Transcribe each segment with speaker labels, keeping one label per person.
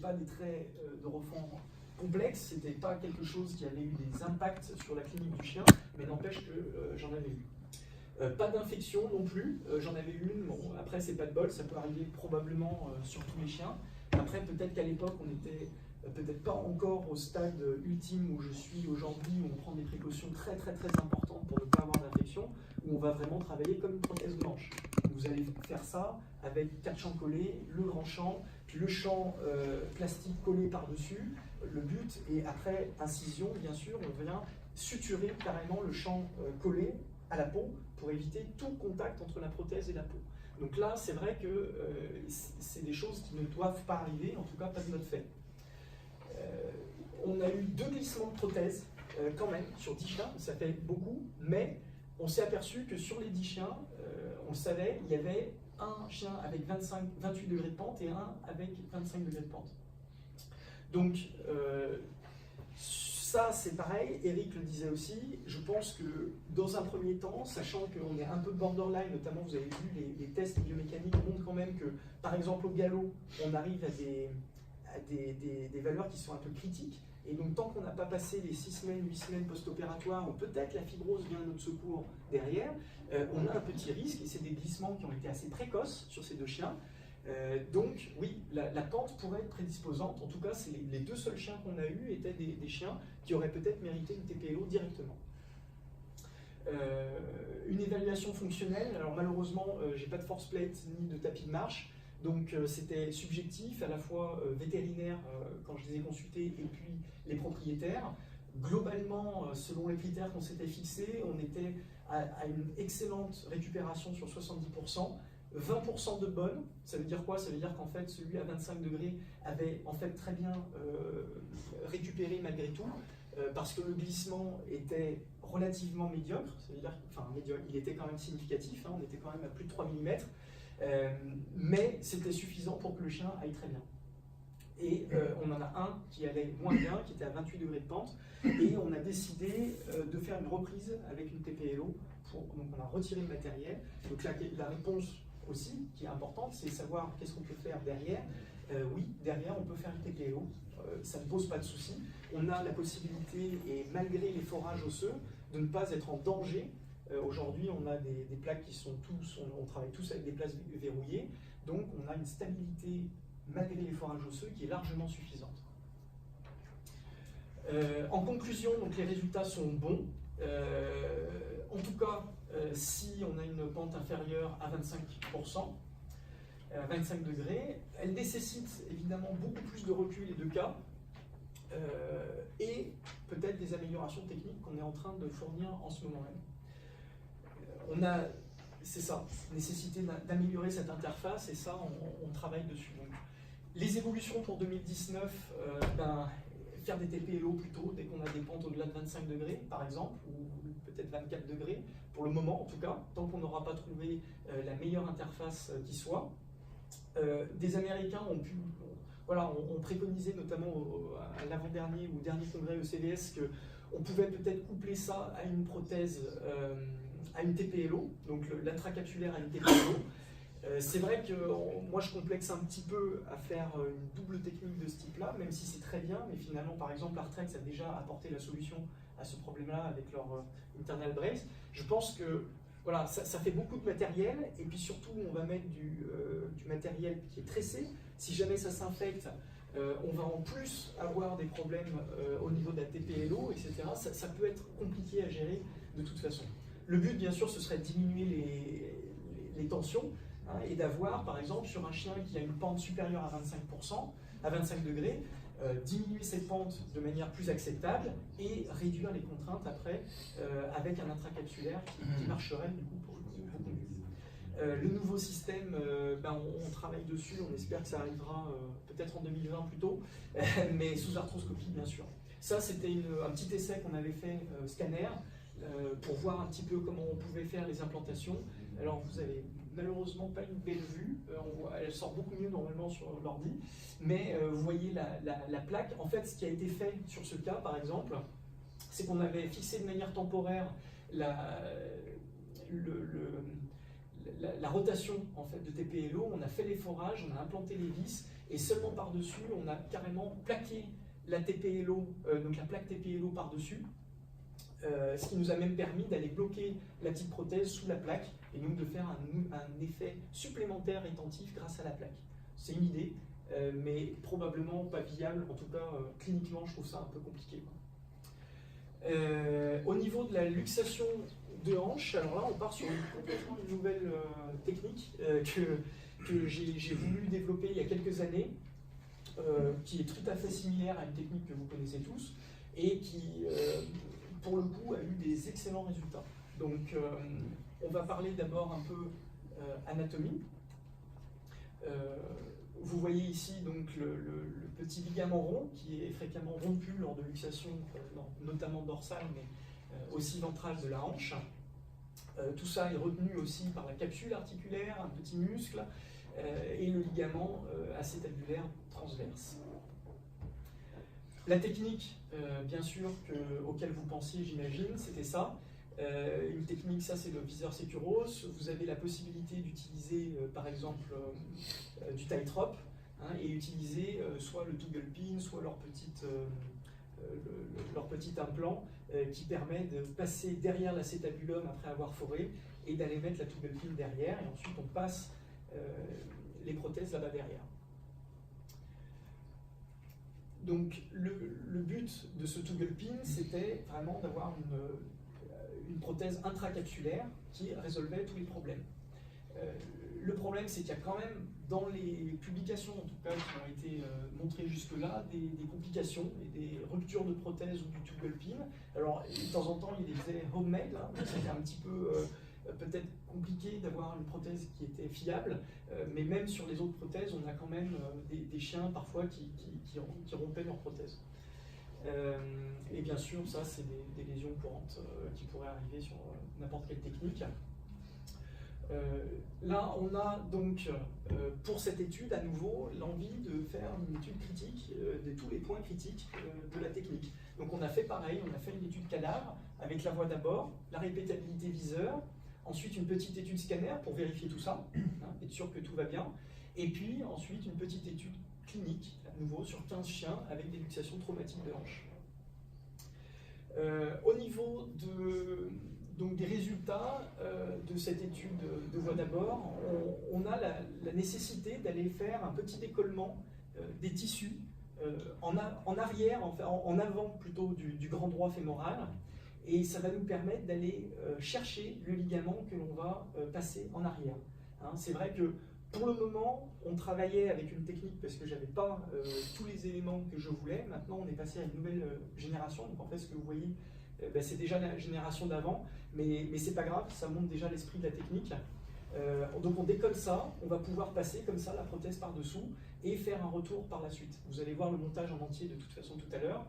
Speaker 1: pas des traits de refend complexes, c'était pas quelque chose qui avait eu des impacts sur la clinique du chien, mais n'empêche que j'en avais eu. Pas d'infection non plus, j'en avais eu une, bon, après c'est pas de bol, ça peut arriver probablement sur tous les chiens. Après peut-être qu'à l'époque on était peut-être pas encore au stade ultime où je suis aujourd'hui, où on prend des précautions très importantes pour ne pas avoir d'infection, où on va vraiment travailler comme une prothèse de hanche. Vous allez faire ça avec 4 champs collés, le grand champ, puis le champ plastique collé par-dessus, le but, et après incision bien sûr, on vient suturer carrément le champ collé à la peau pour éviter tout contact entre la prothèse et la peau. Donc là, c'est vrai que c'est des choses qui ne doivent pas arriver, en tout cas pas de notre fait. On a eu 2 glissements de prothèses quand même sur 10 chiens, ça fait beaucoup, mais on s'est aperçu que sur les 10 chiens, on le savait, il y avait un chien avec 28 degrés de pente et un avec 25 degrés de pente. Donc ça c'est pareil, Eric le disait aussi, je pense que dans un premier temps, sachant qu'on est un peu borderline, notamment vous avez vu les tests biomécaniques montrent quand même que par exemple au galop, on arrive à des valeurs qui sont un peu critiques, et donc tant qu'on n'a pas passé les 6 semaines, 8 semaines post-opératoires, ou peut-être la fibrose vient à notre secours derrière, on a un petit risque, et c'est des glissements qui ont été assez précoces sur ces 2 chiens. Donc oui, la pente pourrait être prédisposante, en tout cas c'est les 2 seuls chiens qu'on a eus étaient des chiens qui auraient peut-être mérité une TPLO directement. Une évaluation fonctionnelle, alors malheureusement j'ai pas de force plate ni de tapis de marche, donc c'était subjectif, à la fois vétérinaire quand je les ai consultés et puis les propriétaires. Globalement, selon les critères qu'on s'était fixés, on était à une excellente récupération sur 70%, 20% de bonne. Ça veut dire quoi? Ça veut dire qu'en fait celui à 25 degrés avait en fait très bien récupéré malgré tout, parce que le glissement était relativement médiocre, ça veut dire, enfin médiocre, il était quand même significatif, hein, on était quand même à plus de 3 mm, mais c'était suffisant pour que le chien aille très bien. Et on en a un qui allait moins bien, qui était à 28 degrés de pente, et on a décidé de faire une reprise avec une TPLO, donc on a retiré le matériel. Donc la réponse aussi, qui est importante, c'est savoir qu'est-ce qu'on peut faire derrière. Oui, derrière on peut faire une TPLO, ça ne pose pas de souci. On a la possibilité, et malgré les forages osseux, de ne pas être en danger. Aujourd'hui, on a des plaques qui sont on travaille tous avec des plaques verrouillées, donc on a une stabilité malgré les forages osseux qui est largement suffisante. En conclusion, donc les résultats sont bons. En tout cas, si on a une pente inférieure à 25%, 25 degrés, elle nécessite évidemment beaucoup plus de recul et de cas, et peut-être des améliorations techniques qu'on est en train de fournir en ce moment même. On a, c'est ça, nécessité d'améliorer cette interface, et ça, on travaille dessus. Donc, les évolutions pour 2019, faire des TPLO plutôt, dès qu'on a des pentes au-delà de 25 degrés, par exemple, ou peut-être 24 degrés, pour le moment en tout cas, tant qu'on n'aura pas trouvé la meilleure interface qui soit. Des Américains ont pu, voilà, on préconisait notamment à l'avant-dernier ou dernier congrès ECVS qu'on pouvait peut-être coupler ça à une prothèse, à une TPLO, donc l'intracapsulaire à une TPLO. C'est vrai que moi je complexe un petit peu à faire une double technique de ce type-là, même si c'est très bien, mais finalement par exemple Arthrex a déjà apporté la solution à ce problème-là avec leur internal brace. Je pense que voilà, ça fait beaucoup de matériel, et puis surtout on va mettre du matériel qui est tressé. Si jamais ça s'infecte, on va en plus avoir des problèmes au niveau de la TPLO, etc. Ça peut être compliqué à gérer de toute façon. Le but bien sûr ce serait de diminuer les tensions, hein, et d'avoir par exemple sur un chien qui a une pente supérieure à 25%, à 25 degrés, diminuer cette pente de manière plus acceptable et réduire les contraintes après avec un intracapsulaire qui marcherait du coup pour beaucoup mieux. Le nouveau système, on travaille dessus, on espère que ça arrivera peut-être en 2020 plutôt, mais sous arthroscopie bien sûr. Ça c'était un petit essai qu'on avait fait scanner pour voir un petit peu comment on pouvait faire les implantations. Alors vous avez malheureusement pas une belle vue, elle sort beaucoup mieux normalement sur l'ordi, mais vous voyez la plaque. En fait, ce qui a été fait sur ce cas par exemple, c'est qu'on avait fixé de manière temporaire la rotation en fait, de TPLO, on a fait les forages, on a implanté les vis, et seulement par-dessus, on a carrément plaqué la TPLO, donc la plaque TPLO par-dessus, ce qui nous a même permis d'aller bloquer la petite prothèse sous la plaque, et donc de faire un effet supplémentaire rétentif grâce à la plaque. C'est une idée, mais probablement pas viable, en tout cas cliniquement je trouve ça un peu compliqué. Au niveau de la luxation de hanche, alors là on part sur complètement une nouvelle technique que j'ai voulu développer il y a quelques années, qui est tout à fait similaire à une technique que vous connaissez tous, et qui pour le coup a eu des excellents résultats. Donc on va parler d'abord un peu anatomie. Vous voyez ici donc le petit ligament rond qui est fréquemment rompu lors de luxation, notamment dorsale, mais aussi ventrale de la hanche. Tout ça est retenu aussi par la capsule articulaire, un petit muscle, et le ligament acétabulaire transverse. La technique, bien sûr, auquel vous pensiez, j'imagine, c'était ça. Une technique, ça c'est le viseur Securos. Vous avez la possibilité d'utiliser par exemple du tightrope, hein, et utiliser soit le toggle pin, soit leur petit implant qui permet de passer derrière l'acétabulum après avoir foré et d'aller mettre la toggle pin derrière, et ensuite on passe les prothèses là-bas derrière. Donc le but de ce toggle pin, c'était vraiment d'avoir une prothèse intracapsulaire qui résolvait tous les problèmes. Le problème, c'est qu'il y a quand même, dans les publications en tout cas qui ont été montrées jusque-là, des complications et des ruptures de prothèse ou du toggle pin. Alors, de temps en temps, il y a des faits homemade, hein, donc c'était un petit peu peut-être compliqué d'avoir une prothèse qui était fiable, mais même sur les autres prothèses, on a quand même des chiens parfois qui rompaient leur prothèse. Et bien sûr, ça, c'est des lésions courantes qui pourraient arriver sur n'importe quelle technique. Là, on a donc, pour cette étude, à nouveau, l'envie de faire une étude critique de tous les points critiques de la technique. Donc on a fait pareil, on a fait une étude cadavre, avec la voie d'abord, la répétabilité viseur, ensuite une petite étude scanner pour vérifier tout ça, hein, être sûr que tout va bien, et puis ensuite une petite étude clinique, à nouveau, sur 15 chiens avec des luxations traumatiques de hanche. Au niveau donc des résultats de cette étude de voie d'abord, on a la nécessité d'aller faire un petit décollement des tissus en arrière, en avant plutôt du grand droit fémoral, et ça va nous permettre d'aller chercher le ligament que l'on va passer en arrière. Hein, c'est vrai que pour le moment, on travaillait avec une technique parce que je n'avais pas tous les éléments que je voulais. Maintenant, on est passé à une nouvelle génération. Donc en fait, ce que vous voyez, c'est déjà la génération d'avant, mais c'est pas grave, ça montre déjà l'esprit de la technique. Donc on décolle ça, on va pouvoir passer comme ça la prothèse par-dessous et faire un retour par la suite. Vous allez voir le montage en entier de toute façon tout à l'heure.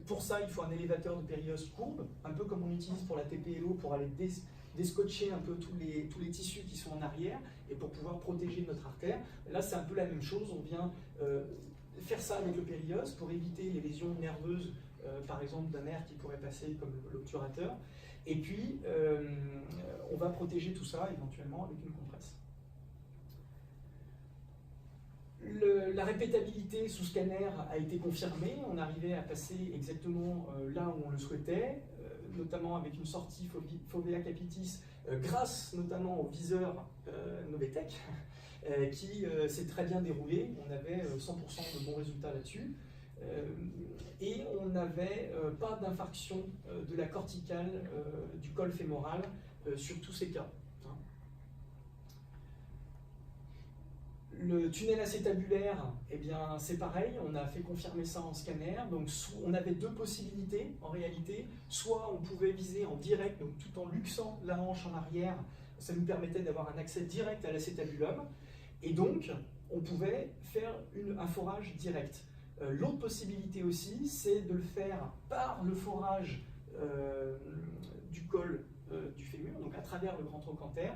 Speaker 1: Pour ça, il faut un élévateur de périos courbe, un peu comme on utilise pour la TPLO pour aller descotcher un peu tous les tissus qui sont en arrière et pour pouvoir protéger notre artère. Là, c'est un peu la même chose, on vient faire ça avec le périos pour éviter les lésions nerveuses, par exemple d'un nerf qui pourrait passer comme l'obturateur. Et puis, on va protéger tout ça éventuellement avec une compresse. La répétabilité sous scanner a été confirmée, on arrivait à passer exactement là où on le souhaitait, notamment avec une sortie fovea capitis, grâce notamment au viseur Novetech, qui s'est très bien déroulé. On avait 100% de bons résultats là-dessus. Et on n'avait pas d'infarction de la corticale du col fémoral sur tous ces cas. Le tunnel acétabulaire, eh bien, c'est pareil, on a fait confirmer ça en scanner. Donc, on avait deux possibilités en réalité. Soit on pouvait viser en direct, donc tout en luxant la hanche en arrière, ça nous permettait d'avoir un accès direct à l'acétabulum. Et donc, on pouvait faire un forage direct. L'autre possibilité aussi, c'est de le faire par le forage du col du fémur, donc à travers le grand trochanter.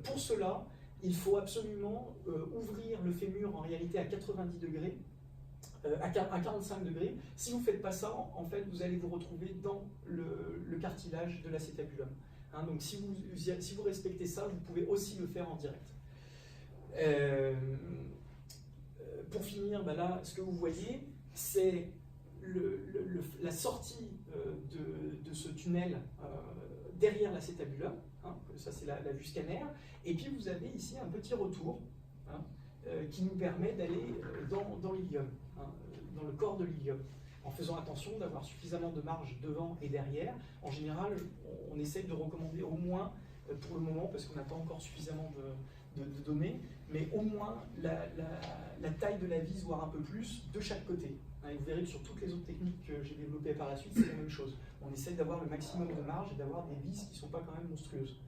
Speaker 1: Pour cela, il faut absolument ouvrir le fémur en réalité à 90 degrés, à 45 degrés. Si vous ne faites pas ça, en fait, vous allez vous retrouver dans le cartilage de l'acétabulum. Hein, donc si vous respectez ça, vous pouvez aussi le faire en direct. pour finir, ben là, ce que vous voyez, c'est la sortie de ce tunnel derrière l'acétabulum, hein, ça c'est la vue scanner, et puis vous avez ici un petit retour hein, qui nous permet d'aller dans l'ilium, hein, dans le corps de l'ilium, en faisant attention d'avoir suffisamment de marge devant et derrière. En général, on essaye de recommander au moins, pour le moment, parce qu'on n'a pas encore suffisamment de données, mais au moins la taille de la vis, voire un peu plus, de chaque côté. Et vous verrez que sur toutes les autres techniques que j'ai développées par la suite, c'est la même chose. On essaie d'avoir le maximum de marge et d'avoir des vis qui ne sont pas quand même monstrueuses.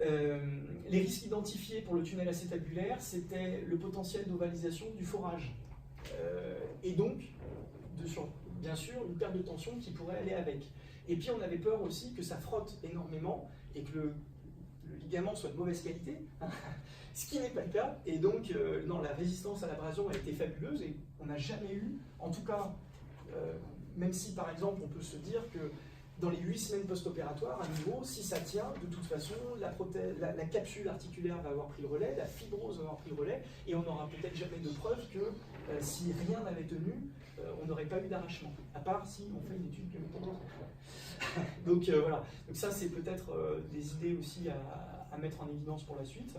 Speaker 1: Les risques identifiés pour le tunnel acétabulaire, c'était le potentiel d'ovalisation du forage. Et donc, bien sûr, une perte de tension qui pourrait aller avec. Et puis on avait peur aussi que ça frotte énormément et que le ligament soit de mauvaise qualité, ce qui n'est pas le cas. Et donc, non, la résistance à l'abrasion a été fabuleuse et on n'a jamais eu, en tout cas, même si par exemple on peut se dire que dans les 8 semaines post-opératoires, à nouveau, si ça tient, de toute façon, la capsule articulaire va avoir pris le relais, la fibrose va avoir pris le relais, et on n'aura peut-être jamais de preuve que si rien n'avait tenu, on n'aurait pas eu d'arrachement, à part si on fait une étude biomécanique. Donc voilà, donc ça c'est peut-être des idées aussi à mettre en évidence pour la suite.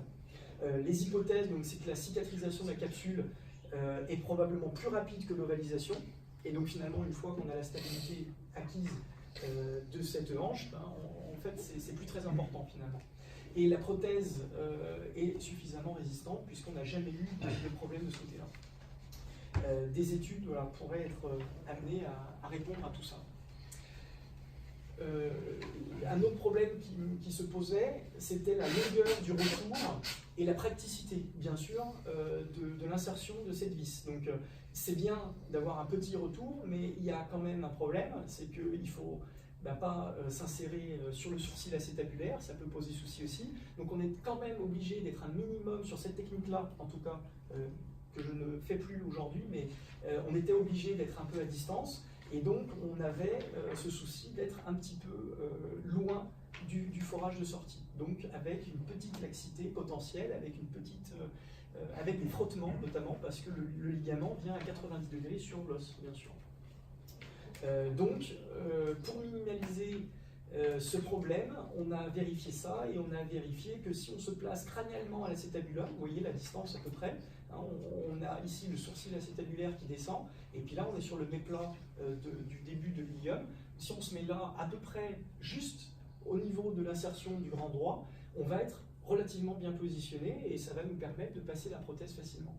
Speaker 1: Les hypothèses, c'est que la cicatrisation de la capsule est probablement plus rapide que l'ovalisation, et donc finalement une fois qu'on a la stabilité acquise de cette hanche, en fait c'est plus très important finalement. Et la prothèse est suffisamment résistante puisqu'on n'a jamais eu de problème de ce côté-là. Des études pourraient être amenées à répondre à tout ça. Un autre problème qui se posait, c'était la longueur du retour et la praticité, bien sûr, de l'insertion de cette vis. Donc, c'est bien d'avoir un petit retour, mais il y a quand même un problème, c'est qu'il ne faut pas s'insérer sur le sourcil acétabulaire, ça peut poser souci aussi. Donc, on est quand même obligé d'être un minimum sur cette technique-là, en tout cas, que je ne fais plus aujourd'hui, mais on était obligé d'être un peu à distance. Et donc, on avait ce souci d'être un petit peu loin du forage de sortie. Donc, avec une petite laxité potentielle, avec avec des frottements notamment, parce que le ligament vient à 90 degrés sur l'os, bien sûr. Donc, pour minimaliser ce problème, on a vérifié ça et on a vérifié que si on se place crânialement à l'acétabulum, vous voyez la distance à peu près, hein, on a ici le sourcil acétabulaire qui descend, et puis là on est sur le méplat du début de l'ilium. Si on se met là à peu près juste au niveau de l'insertion du grand droit, on va être relativement bien positionné et ça va nous permettre de passer la prothèse facilement.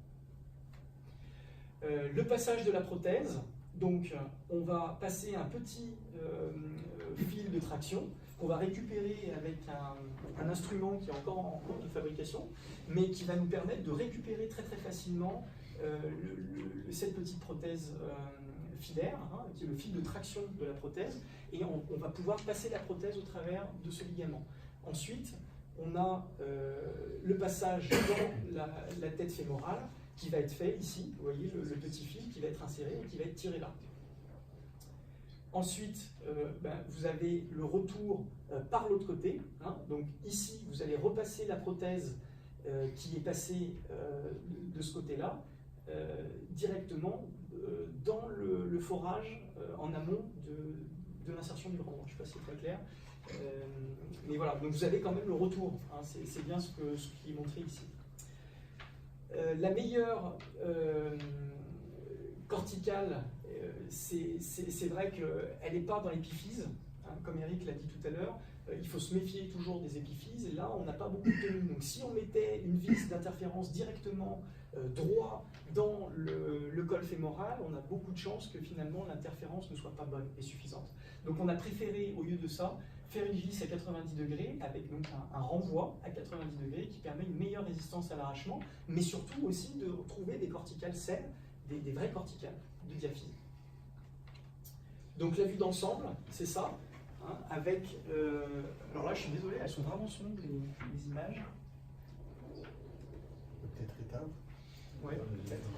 Speaker 1: Le passage de la prothèse, donc on va passer un petit fil de traction qu'on va récupérer avec un instrument qui est encore en cours de fabrication, mais qui va nous permettre de récupérer très très facilement cette petite prothèse filaire, hein, qui est le fil de traction de la prothèse, et on va pouvoir passer la prothèse au travers de ce ligament. Ensuite, on a le passage dans la tête fémorale qui va être fait ici, vous voyez le petit fil qui va être inséré et qui va être tiré là. Ensuite, vous avez le retour par l'autre côté, hein, donc ici vous allez repasser la prothèse qui est passée de ce côté-là, directement dans le forage en amont de l'insertion du grand droit. Je ne sais pas si c'est très clair. Mais voilà, donc vous avez quand même le retour, hein, c'est bien ce qui est montré ici. La meilleure corticale, c'est vrai qu'elle n'est pas dans l'épiphyse, hein, comme Eric l'a dit tout à l'heure, il faut se méfier toujours des épiphyses, et là on n'a pas beaucoup de tenue. Donc si on mettait une vis d'interférence directement droit dans le col fémoral, on a beaucoup de chances que finalement l'interférence ne soit pas bonne et suffisante. Donc on a préféré, au lieu de ça, faire une vis à 90 degrés avec donc un renvoi à 90 degrés qui permet une meilleure résistance à l'arrachement, mais surtout aussi de trouver des corticales saines, des vraies corticales de diaphyse. Donc la vue d'ensemble, c'est ça, hein, avec... alors là, je suis désolé, elles sont vraiment sombres, les images.
Speaker 2: Peut-être éteindre.
Speaker 1: Ouais, peut-être.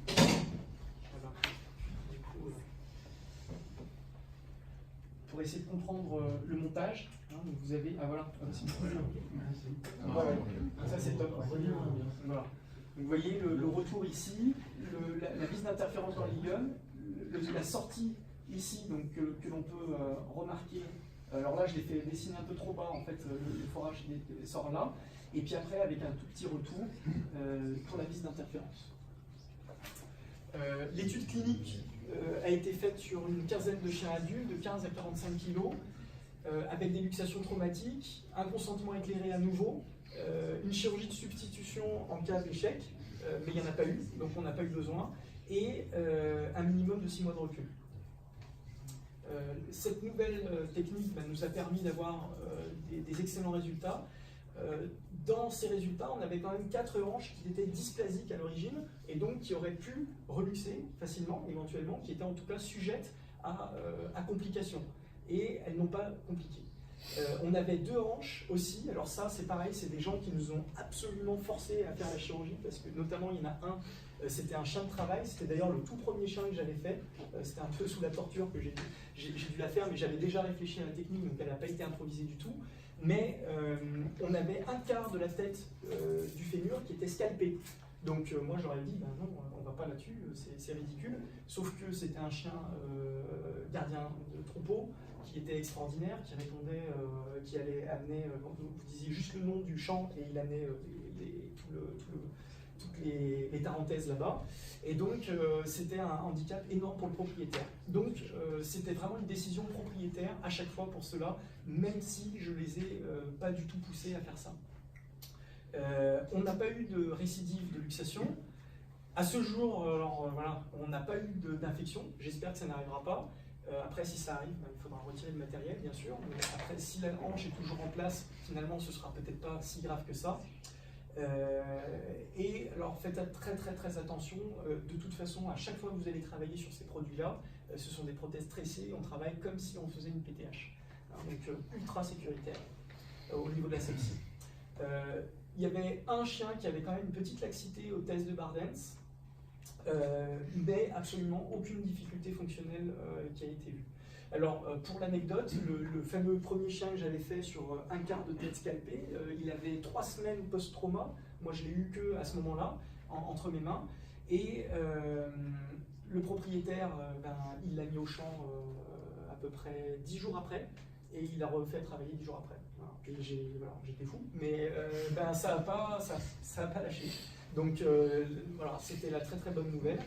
Speaker 1: Voilà. Du coup, pour essayer de comprendre le montage, hein, donc vous avez... Ah voilà, c'est voilà. Ça c'est top. Voilà. vous voyez le retour ici, la vis d'interférence dans l'hélium, la sortie ici donc, que l'on peut remarquer. Alors là, je l'ai fait dessiner un peu trop bas, en fait, le forage sort là. Et puis après, avec un tout petit retour pour la vis d'interférence. L'étude clinique a été faite sur une quinzaine de chiens adultes, de 15 à 45 kg, avec des luxations traumatiques, un consentement éclairé à nouveau, une chirurgie de substitution en cas d'échec, mais il n'y en a pas eu, donc on n'a pas eu besoin, et un minimum de 6 mois de recul. Cette nouvelle technique nous a permis d'avoir des excellents résultats. Dans ces résultats, on avait quand même 4 hanches qui étaient dysplasiques à l'origine et donc qui auraient pu reluxer facilement, éventuellement, qui étaient en tout cas sujettes à complications. Et elles n'ont pas compliqué. On avait 2 hanches aussi, alors ça c'est pareil, c'est des gens qui nous ont absolument forcés à faire la chirurgie, parce que notamment il y en a un, c'était un chien de travail, c'était d'ailleurs le tout premier chien que j'avais fait, c'était un peu sous la torture que j'ai dû la faire, mais j'avais déjà réfléchi à la technique, donc elle n'a pas été improvisée du tout. Mais on avait un quart de la tête du fémur qui était scalpé. Donc moi j'aurais dit, ben non, on ne va pas là-dessus, c'est ridicule. Sauf que c'était un chien gardien de troupeau qui était extraordinaire, qui répondait, qui allait amener, vous disiez juste le nom du champ et il amenait toutes les tarentaises là-bas. Et donc c'était un handicap énorme pour le propriétaire. Donc c'était vraiment une décision propriétaire à chaque fois pour cela, même si je les ai pas du tout poussés à faire ça. On n'a pas eu de récidive de luxation. À ce jour, alors, voilà, on n'a pas eu d'infection. J'espère que ça n'arrivera pas. Après, si ça arrive, il faudra retirer le matériel, bien sûr. Mais après, si la hanche est toujours en place, finalement, ce sera peut-être pas si grave que ça. Et alors, faites très attention. De toute façon, à chaque fois que vous allez travailler sur ces produits-là, ce sont des prothèses tressées. On travaille comme si on faisait une PTH. Donc, ultra sécuritaire au niveau de la sepsie. Il y avait un chien qui avait quand même une petite laxité au test de Bardens, mais absolument aucune difficulté fonctionnelle qui a été vue. Alors, pour l'anecdote, le fameux premier chien que j'avais fait sur un quart de tête scalpée, il avait 3 semaines post-trauma. Moi, je l'ai eu que à ce moment-là, entre mes mains. Et le propriétaire, il l'a mis au champ à peu près 10 jours après, et il a refait travailler 10 jours après. Et j'étais fou, mais ça n'a pas lâché. Donc voilà, c'était la très bonne nouvelle.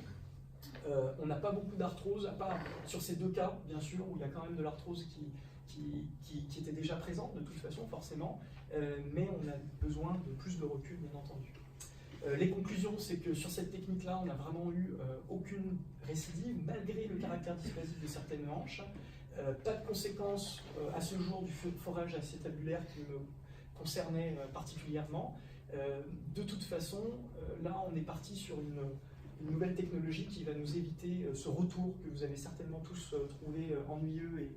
Speaker 1: On n'a pas beaucoup d'arthrose, à part sur ces 2 cas, bien sûr, où il y a quand même de l'arthrose qui était déjà présente, de toute façon, forcément, mais on a besoin de plus de recul, bien entendu. Les conclusions, c'est que sur cette technique-là, on n'a vraiment eu aucune récidive, malgré le caractère dysplasique de certaines hanches. Pas de conséquences à ce jour du forage acétabulaire qui me concernait particulièrement. De toute façon, là, on est parti sur une nouvelle technologie qui va nous éviter ce retour que vous avez certainement tous trouvé ennuyeux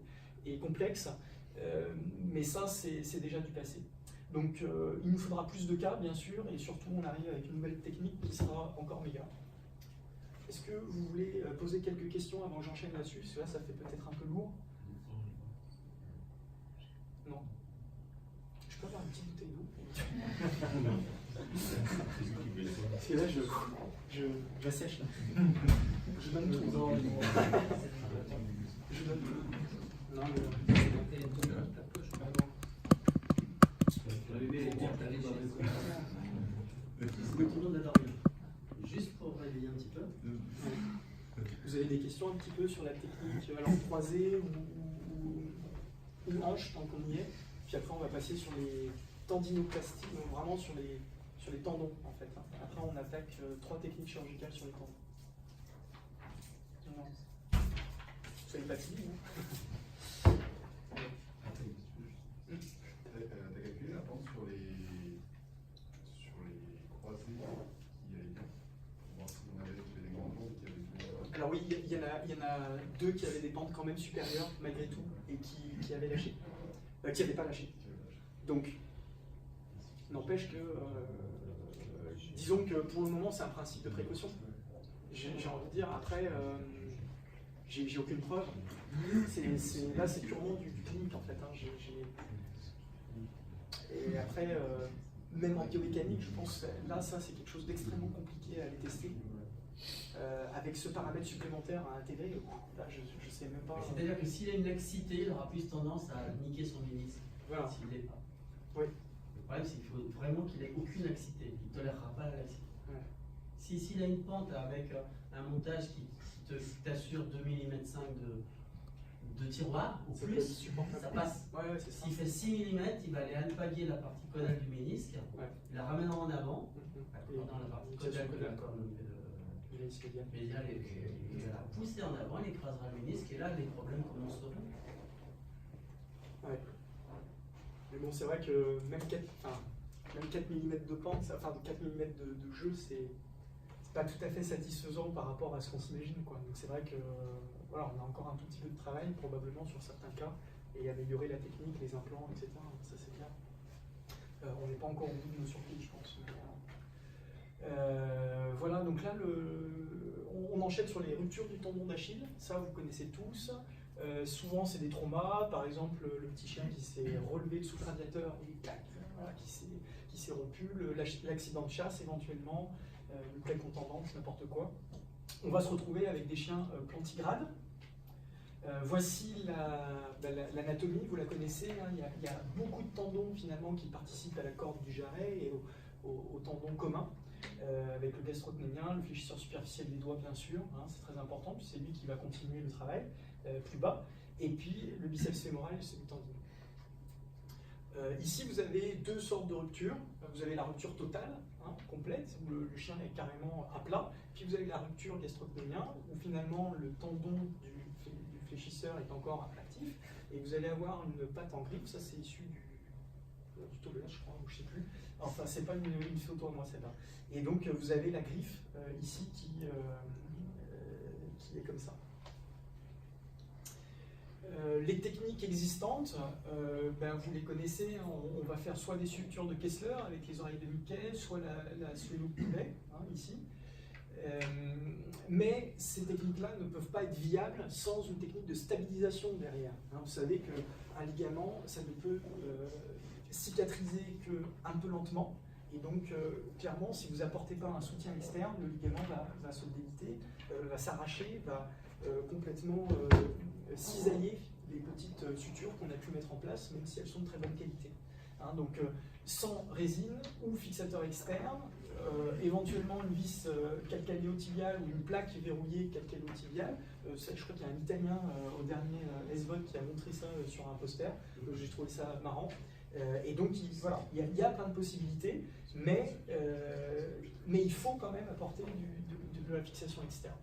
Speaker 1: et complexe. Mais ça, c'est déjà du passé. Donc, il nous faudra plus de cas, bien sûr, et surtout, on arrive avec une nouvelle technique qui sera encore meilleure. Est-ce que vous voulez poser quelques questions avant que j'enchaîne là-dessus? Parce que là, ça fait peut-être un peu lourd. Non. Je peux avoir une petite bouteille d'eau? Parce que là, j'assèche là. Je donne tout. Non, je donne tout. Non, mais...
Speaker 2: Juste pour réveiller un petit peu.
Speaker 1: Vous avez des questions un petit peu sur la technique à langue croisée ou hanche, tant qu'on y est. Puis après, on va passer sur les tendinoplasties, donc vraiment sur les tendons, en fait. Après, on attaque 3 techniques chirurgicales sur les tendons. Non. Soyez pas timide, hein.
Speaker 3: T'as calculé la pente sur les croisés qui allaient bien pour voir si on avait fait des grands ponts qui avaient...
Speaker 1: Alors oui, il y en a 2 qui avaient des pentes quand même supérieures, malgré tout, et qui avaient lâché. Qui n'avaient pas lâché. Donc, n'empêche que, disons que pour le moment, c'est un principe de précaution. J'ai envie de dire, après, j'ai aucune preuve. Là, c'est purement du clinique, en fait. Hein. Et après, même en biomécanique, je pense que là, ça c'est quelque chose d'extrêmement compliqué à aller tester. Avec ce paramètre supplémentaire à intégrer, là je ne sais même pas.
Speaker 2: C'est-à-dire que s'il a une laxité, il aura plus tendance à niquer son ménisque.
Speaker 1: Voilà.
Speaker 2: S'il ne l'est pas.
Speaker 1: Oui.
Speaker 2: Le problème, c'est qu'il faut vraiment qu'il ait aucune laxité. Il ne tolérera pas la laxité.
Speaker 1: Ouais.
Speaker 2: S'il a une pente avec un montage qui t'assure 2 mm 5 de tiroir ou
Speaker 1: Ça
Speaker 2: plus,
Speaker 1: peut être supportable.
Speaker 2: ça passe.
Speaker 1: Ouais, c'est ça.
Speaker 2: S'il fait 6 mm, il va aller alpaguer la partie caudale du ménisque,
Speaker 1: Ouais.
Speaker 2: il la ramènera en avant,
Speaker 1: Et
Speaker 2: dans la partie
Speaker 1: ça,
Speaker 2: caudale
Speaker 1: c'est
Speaker 2: de la
Speaker 1: caudale.
Speaker 2: colonne
Speaker 1: Ménisque médial.
Speaker 2: médiale, et il va la pousser en avant, il écrasera le ménisque, et là, les problèmes commenceront.
Speaker 1: Ouais. Mais bon, c'est vrai que même 4 mm de pente, enfin 4 mm de jeu, c'est pas tout à fait satisfaisant par rapport à ce qu'on s'imagine, quoi. Donc c'est vrai que voilà, on a encore un tout petit peu de travail probablement sur certains cas et améliorer la technique, les implants, etc. Ça c'est bien. On n'est pas encore au bout de nos surprises, je pense. Voilà, donc là on enchaîne sur les ruptures du tendon d'Achille. Ça vous connaissez tous. Souvent c'est des traumas, par exemple le petit chien qui s'est relevé sous le radiateur et clac, voilà, qui s'est rompu, l'accident de chasse éventuellement, une plaie contendante, n'importe quoi. On va se retrouver avec des chiens plantigrades. Voici l'anatomie, vous la connaissez, hein, il y a beaucoup de tendons finalement qui participent à la corde du jarret et au tendon commun, avec le gastrocnémien, le fléchisseur superficiel des doigts bien sûr, hein, c'est très important, puis c'est lui qui va continuer le travail plus bas, et puis le biceps fémoral et celui tendineux. Ici vous avez deux sortes de ruptures, vous avez la rupture totale, hein, complète, où le chien est carrément à plat, puis vous avez la rupture gastrocnémien, où finalement le tendon du fléchisseur est encore actif, et vous allez avoir une patte en griffe, ça c'est issu du tobelin, je crois, ou je sais plus. Enfin, c'est pas une photo à moi celle-là. Et donc vous avez la griffe ici qui est comme ça. Les techniques existantes, vous les connaissez, hein, on va faire soit des sculptures de Kessler avec les oreilles de Mickey, soit la suelo poulet, hein, ici. Mais ces techniques-là ne peuvent pas être viables sans une technique de stabilisation derrière. Hein, vous savez qu'un ligament, ça ne peut cicatriser qu'un peu lentement. Et donc, clairement, si vous n'apportez pas un soutien externe, le ligament va se déliter, va s'arracher, va complètement cisailler les petites sutures qu'on a pu mettre en place, même si elles sont de très bonne qualité. Hein, donc, sans résine ou fixateur externe, éventuellement une vis calcanéo-tibiale ou une plaque verrouillée calcanéo-tibiale. Je crois qu'il y a un Italien au dernier SVOD qui a montré ça sur un poster. J'ai trouvé ça marrant. Et donc, voilà, il y a plein de possibilités, mais il faut quand même apporter de la fixation externe.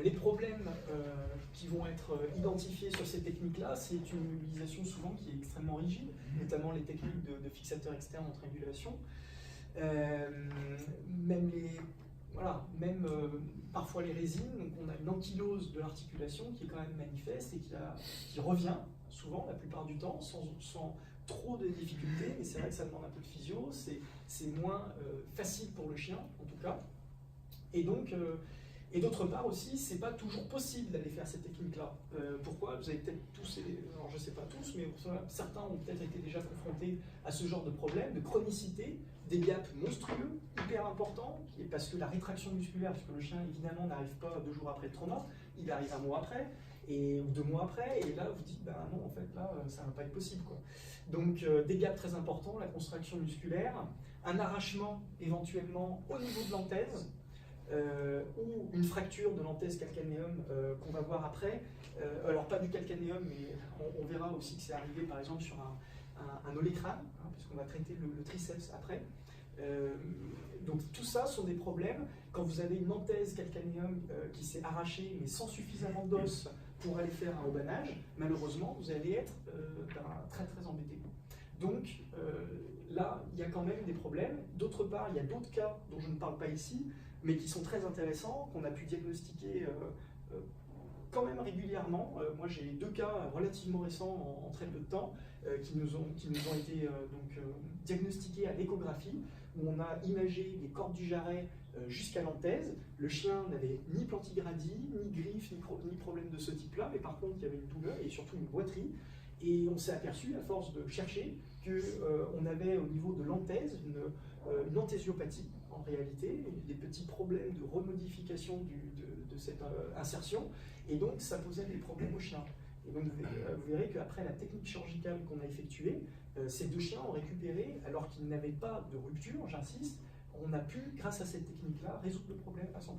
Speaker 1: Les problèmes qui vont être identifiés sur ces techniques-là, c'est une mobilisation souvent qui est extrêmement rigide, notamment les techniques de fixateur externe en triangulation. Parfois les résines, donc on a une ankylose de l'articulation qui est quand même manifeste et qui revient souvent, la plupart du temps, sans trop de difficultés, mais c'est vrai que ça demande un peu de physio, c'est moins facile pour le chien, en tout cas. Et donc, et d'autre part aussi, c'est pas toujours possible d'aller faire ces techniques-là. Pourquoi? Vous avez peut-être tous, alors je sais pas tous, mais certains ont peut-être été déjà confrontés à ce genre de problème, de chronicité, des gaps monstrueux, hyper importants, parce que la rétraction musculaire, parce que le chien évidemment n'arrive pas 2 jours après le trauma, il arrive 1 mois après, ou 2 mois après, et là vous dites, ben non, en fait là, ça va pas être possible, quoi. Donc des gaps très importants, la contraction musculaire, un arrachement éventuellement au niveau de l'anthèse, ou une fracture de l'anthèse calcanéum qu'on va voir après. Alors pas du calcanéum, mais on verra aussi que c'est arrivé par exemple sur un olécrane, hein, puisqu'on va traiter le triceps après. Donc tout ça sont des problèmes. Quand vous avez une anthèse calcanéum qui s'est arrachée, mais sans suffisamment d'os pour aller faire un haubanage, malheureusement, vous allez être très très embêté. Donc là, il y a quand même des problèmes. D'autre part, il y a d'autres cas dont je ne parle pas ici, mais qui sont très intéressants, qu'on a pu diagnostiquer quand même régulièrement. Moi, j'ai 2 cas relativement récents en très peu de temps qui nous ont été diagnostiqués à l'échographie, où on a imagé les cordes du jarret jusqu'à l'anthèse. Le chien n'avait ni plantigradie, ni griffe, ni problème de ce type-là, mais par contre, il y avait une douleur et surtout une boiterie. Et on s'est aperçu, à force de chercher, qu'on avait au niveau de l'anthèse une anthésiopathie, en réalité, des petits problèmes de remodification de cette insertion, et donc ça posait des problèmes aux chiens. Et donc vous verrez qu'après la technique chirurgicale qu'on a effectuée, ces 2 chiens ont récupéré, alors qu'ils n'avaient pas de rupture, j'insiste, on a pu, grâce à cette technique-là, résoudre le problème à 100%.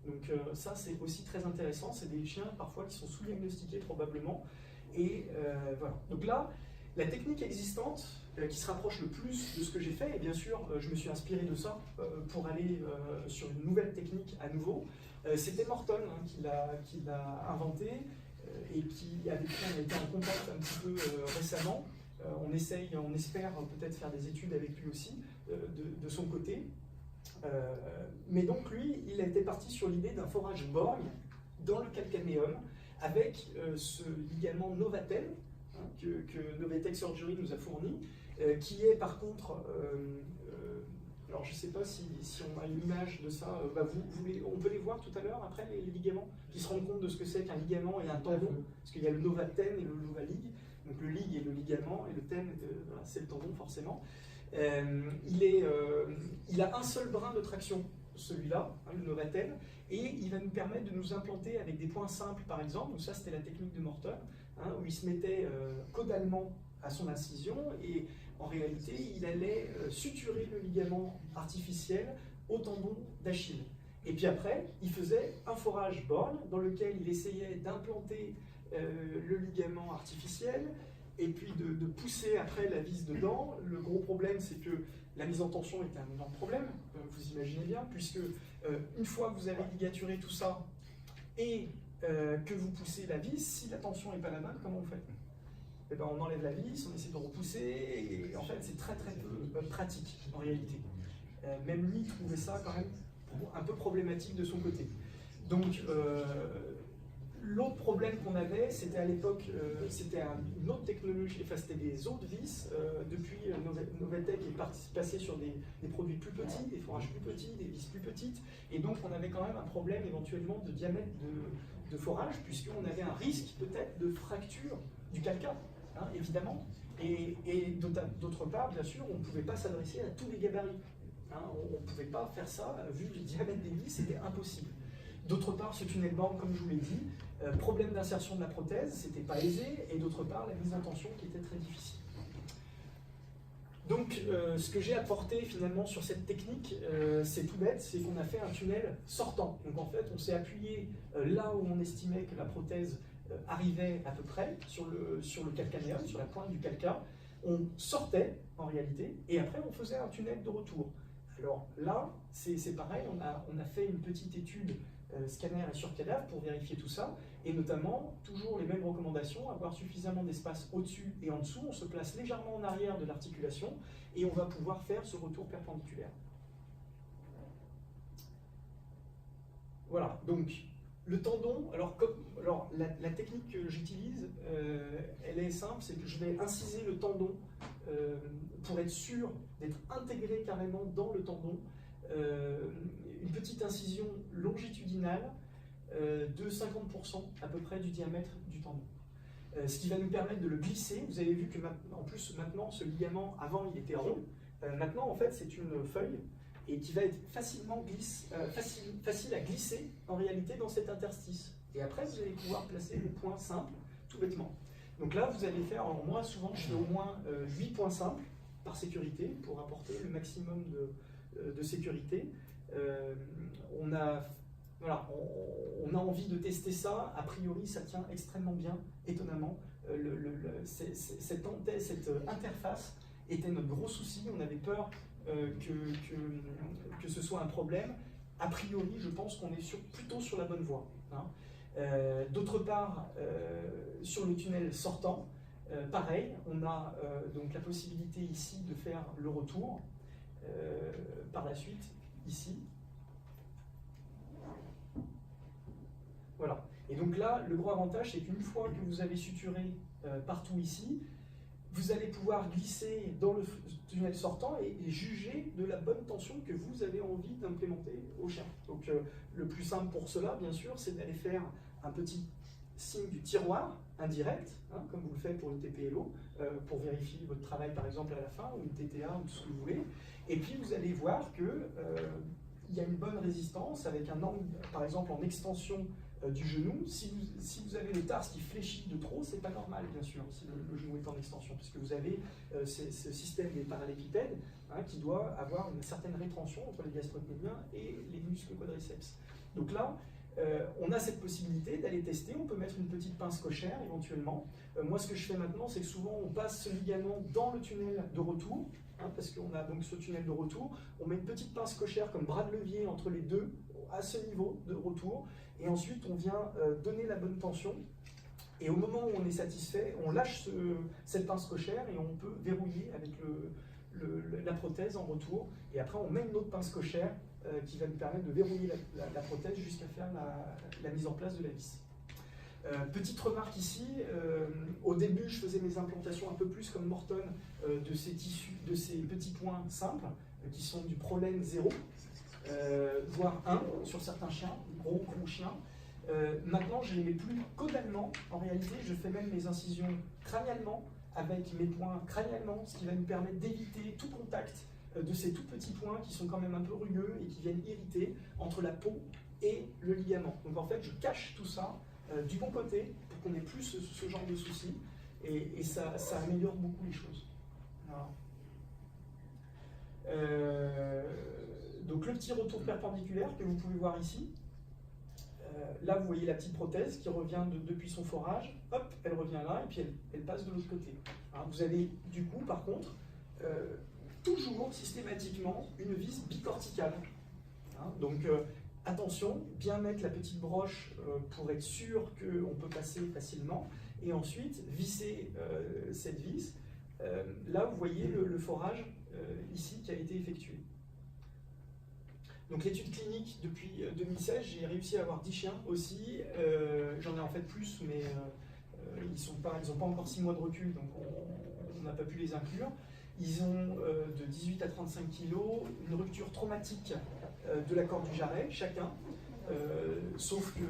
Speaker 1: Donc ça, c'est aussi très intéressant. C'est des chiens, parfois, qui sont sous-diagnostiqués, probablement. Et voilà. Donc là, la technique existante, qui se rapproche le plus de ce que j'ai fait, et bien sûr, je me suis inspiré de ça pour aller sur une nouvelle technique à nouveau. C'était Morton qui l'a inventé, et avec qui on a été en contact un petit peu récemment. On espère peut-être faire des études avec lui aussi, de son côté. Mais donc lui, il était parti sur l'idée d'un forage borgne dans le calcanéum avec ce ligament Novatel, hein, que Novatech Surgery nous a fourni, qui est par contre, alors je ne sais pas si on a une image de ça, on peut les voir tout à l'heure après les ligaments, qui se rendent compte de ce que c'est qu'un ligament et un tendon, parce qu'il y a le Novaten et le Novalig. Donc le lig est le ligament et le ten, voilà, c'est le tendon forcément. Il a un seul brin de traction, celui-là, hein, le Novatel, et il va nous permettre de nous implanter avec des points simples par exemple. Donc ça c'était la technique de Morton, hein, où il se mettait caudalement à son incision et en réalité il allait suturer le ligament artificiel au tendon d'Achille. Et puis après, il faisait un forage borgne dans lequel il essayait d'implanter le ligament artificiel et puis de pousser après la vis dedans. Le gros problème, c'est que la mise en tension était un énorme problème, vous imaginez bien, puisque une fois que vous avez ligaturé tout ça et que vous poussez la vis, si la tension n'est pas la bonne, comment on fait? Eh ben, on enlève la vis, on essaie de repousser, et en fait c'est très peu pratique en réalité. Même lui trouvait ça quand même un peu problématique de son côté. Donc l'autre problème qu'on avait, c'était à l'époque, c'était une autre technologie, enfin c'était des autres vis. Depuis, Novatech est passé sur des produits plus petits, des forages plus petits, des vis plus petites, et donc on avait quand même un problème éventuellement de diamètre de forage, puisqu'on avait un risque peut-être de fracture du calcaire, hein, évidemment, et d'autre part, bien sûr, on ne pouvait pas s'adresser à tous les gabarits. Hein, on ne pouvait pas faire ça, vu le diamètre des vis, c'était impossible. D'autre part, ce tunnel borne, comme je vous l'ai dit, problème d'insertion de la prothèse, c'était pas aisé, et d'autre part, la mise en tension qui était très difficile. Donc, ce que j'ai apporté finalement sur cette technique, c'est tout bête, c'est qu'on a fait un tunnel sortant. Donc en fait, on s'est appuyé là où on estimait que la prothèse arrivait à peu près, sur le calcanéum, sur la pointe du calca. On sortait en réalité, et après on faisait un tunnel de retour. Alors là, c'est pareil, on a fait une petite étude scanner et sur cadavre pour vérifier tout ça, et notamment, toujours les mêmes recommandations, avoir suffisamment d'espace au-dessus et en dessous, on se place légèrement en arrière de l'articulation, et on va pouvoir faire ce retour perpendiculaire. Voilà, donc le tendon, alors la technique que j'utilise, elle est simple, c'est que je vais inciser le tendon pour être sûr d'être intégré carrément dans le tendon, une petite incision longitudinale de 50% à peu près du diamètre du tendon. Ce qui va nous permettre de le glisser. Vous avez vu que en plus maintenant ce ligament, avant il était rond, maintenant en fait c'est une feuille et qui va être facile à glisser en réalité dans cet interstice. Et après vous allez pouvoir placer des points simples, tout bêtement. Donc là vous allez faire, alors moi souvent je fais au moins 8 points simples par sécurité pour apporter le maximum de sécurité. On a envie de tester ça, a priori ça tient extrêmement bien, étonnamment. Cette interface était notre gros souci, on avait peur que ce soit un problème. A priori, je pense qu'on est plutôt sur la bonne voie. Hein. D'autre part, sur le tunnel sortant, pareil, on a donc la possibilité ici de faire le retour, par la suite, ici. Voilà. Et donc là, le gros avantage, c'est qu'une fois que vous avez suturé partout ici, vous allez pouvoir glisser dans le tunnel sortant et juger de la bonne tension que vous avez envie d'implémenter au chien. Donc le plus simple pour cela, bien sûr, c'est d'aller faire un petit signe du tiroir indirect, hein, comme vous le faites pour une TPLO, pour vérifier votre travail par exemple à la fin, ou une TTA, ou tout ce que vous voulez. Et puis vous allez voir que il y a une bonne résistance avec un angle, par exemple en extension du genou. Si vous avez le tarse qui fléchit de trop, c'est pas normal, bien sûr, si le genou est en extension, puisque vous avez ce système des parallépipèdes, hein, qui doit avoir une certaine rétention entre les gastrocnémiens et les muscles quadriceps. Donc là, on a cette possibilité d'aller tester. On peut mettre une petite pince cochère éventuellement. Moi, ce que je fais maintenant, c'est que souvent on passe ce ligament dans le tunnel de retour, hein, parce qu'on a donc ce tunnel de retour. On met une petite pince cochère comme bras de levier entre les deux, à ce niveau de retour, et ensuite on vient donner la bonne tension. Et au moment où on est satisfait, on lâche cette pince cochère et on peut verrouiller avec la prothèse en retour. Et après, on met une autre pince cochère qui va nous permettre de verrouiller la prothèse jusqu'à faire la mise en place de la vis. Petite remarque ici, au début, je faisais mes implantations un peu plus comme Morton de ces tissus, de ces petits points simples qui sont du prolène 0, voire 1 sur certains chiens, gros chiens. Maintenant, je ne les mets plus caudalement. En réalité, je fais même mes incisions crânialement, avec mes points crânialement, ce qui va nous permettre d'éviter tout contact de ces tout petits points qui sont quand même un peu rugueux et qui viennent irriter entre la peau et le ligament. Donc en fait, je cache tout ça du bon côté pour qu'on n'ait plus ce genre de soucis, et ça améliore beaucoup les choses. Voilà. Donc le petit retour perpendiculaire que vous pouvez voir ici. Là, vous voyez la petite prothèse qui revient depuis son forage, hop, elle revient là, et puis elle passe de l'autre côté. Hein, vous avez du coup, par contre, toujours systématiquement une vis bicorticale. Hein, donc attention, bien mettre la petite broche pour être sûr qu'on peut passer facilement, et ensuite visser cette vis. Là, vous voyez le forage ici qui a été effectué. Donc l'étude clinique depuis 2016, j'ai réussi à avoir 10 chiens aussi. J'en ai en fait plus, mais ils n'ont pas encore 6 mois de recul, donc on n'a pas pu les inclure. Ils ont de 18 à 35 kg, une rupture traumatique de la corde du jarret, chacun. Sauf que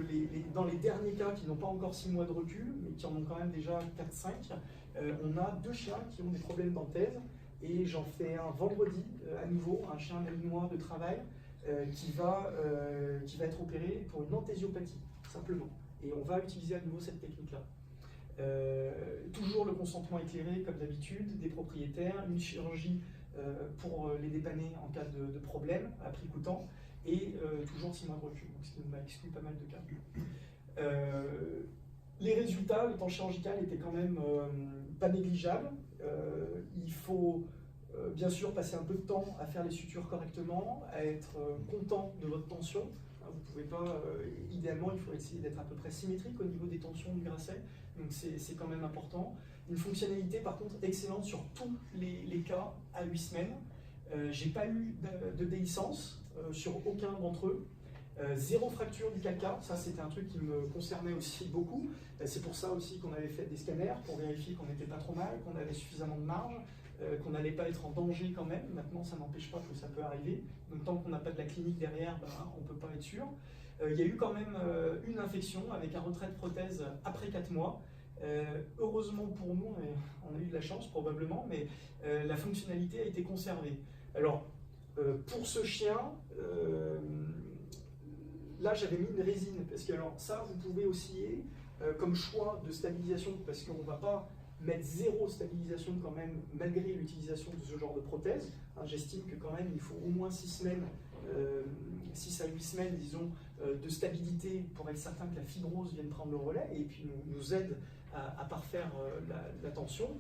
Speaker 1: dans les derniers cas qui n'ont pas encore 6 mois de recul, mais qui en ont quand même déjà 4-5, on a 2 chiens qui ont des problèmes d'anthèse. Et j'en fais un vendredi à nouveau, un chien malinois de travail, qui va être opéré pour une anthésiopathie, simplement. Et on va utiliser à nouveau cette technique-là. Toujours le consentement éclairé, comme d'habitude, des propriétaires, une chirurgie pour les dépanner en cas de problème, à prix coûtant, et toujours 6 mois de recul, ce qui m'a exclu pas mal de cas. Les résultats, le temps chirurgical était quand même pas négligeable. Il faut bien sûr passer un peu de temps à faire les sutures correctement, à être content de votre tension. Vous pouvez pas, idéalement, il faut essayer d'être à peu près symétrique au niveau des tensions du grasset, donc c'est quand même important. Une fonctionnalité par contre excellente sur tous les cas à 8 semaines. J'ai pas eu de déhiscence sur aucun d'entre eux. 0 fracture du calca, ça c'était un truc qui me concernait aussi beaucoup. C'est pour ça aussi qu'on avait fait des scanners pour vérifier qu'on n'était pas trop mal, qu'on avait suffisamment de marge, qu'on n'allait pas être en danger quand même. Maintenant, ça n'empêche pas que ça peut arriver. Donc tant qu'on n'a pas de la clinique derrière, on ne peut pas être sûr. Il y a eu quand même une infection avec un retrait de prothèse après 4 mois. Heureusement pour nous, on a eu de la chance probablement, mais la fonctionnalité a été conservée. Alors, pour ce chien, là j'avais mis une résine, parce que alors ça, vous pouvez osciller comme choix de stabilisation, parce qu'on ne va pas mettre 0 stabilisation quand même, malgré l'utilisation de ce genre de prothèse. Hein, j'estime que quand même il faut au moins 6 semaines, 6 à 8 semaines, disons, de stabilité pour être certain que la fibrose vienne prendre le relais et puis nous aide à parfaire la tension.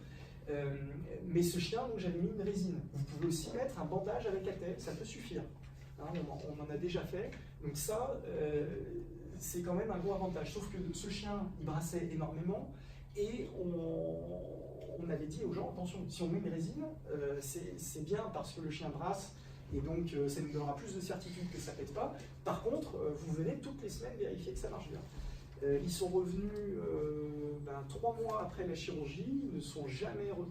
Speaker 1: Mais ce chien, donc j'avais mis une résine. Vous pouvez aussi mettre un bandage avec attelle, ça peut suffire. Hein, on en a déjà fait. Donc ça, c'est quand même un gros avantage. Sauf que ce chien, il brassait énormément. Et on avait dit aux gens, attention, si on met une résine, c'est bien parce que le chien brasse, et donc ça nous donnera plus de certitude que ça ne pète pas. Par contre, vous venez toutes les semaines vérifier que ça marche bien. Ils sont revenus 3 mois après la chirurgie, ils ne sont jamais revenus.